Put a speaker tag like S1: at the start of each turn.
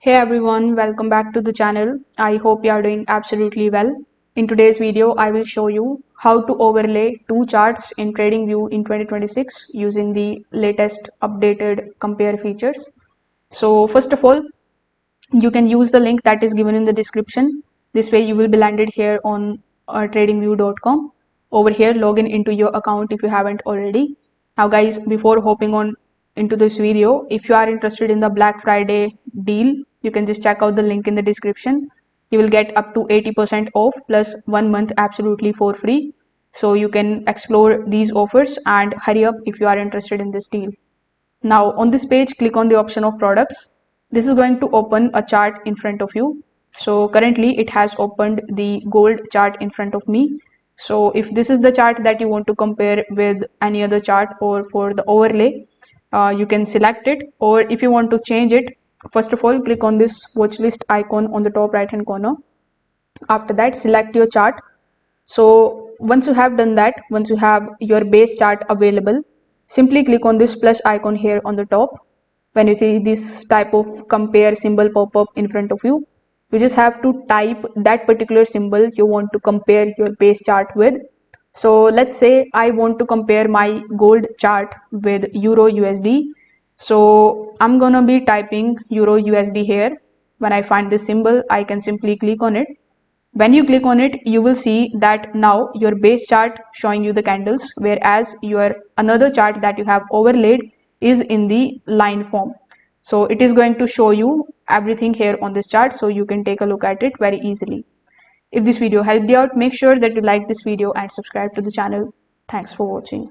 S1: Hey everyone, welcome back to the channel. I hope you are doing absolutely well. In today's video, I will show you how to overlay two charts in TradingView in 2026 using the latest updated compare features. So first of all, you can use the link that is given in the description. This way you will be landed here on tradingview.com. Over here, log into your account if you haven't already. Now guys, before hopping on into this video, if you are interested in the Black Friday deal, you can just check out the link in the description. You will get up to 80% off plus 1 month absolutely for free. So you can explore these offers and hurry up if you are interested in this deal. Now on this page, click on the option of products. This is going to open a chart in front of you. So currently it has opened the gold chart in front of me. So if this is the chart that you want to compare with any other chart or for the overlay, you can select it. Or if you want to change it, first of all, click on this watch list icon on the top right hand corner. After that, select your chart. So once you have done that, once you have your base chart available, simply click on this plus icon here on the top. When you see this type of compare symbol pop up in front of you, you just have to type that particular symbol you want to compare your base chart with. So let's say I want to compare my gold chart with Euro USD. So I'm gonna be typing Euro USD here. When I find this symbol, I can simply click on it. When you click on it, you will see that now your base chart showing you the candles, whereas your another chart that you have overlaid is in the line form. So it is going to show you everything here on this chart, so you can take a look at it very easily. If this video helped you out, make sure that you like this video and subscribe to the channel. Thanks for watching.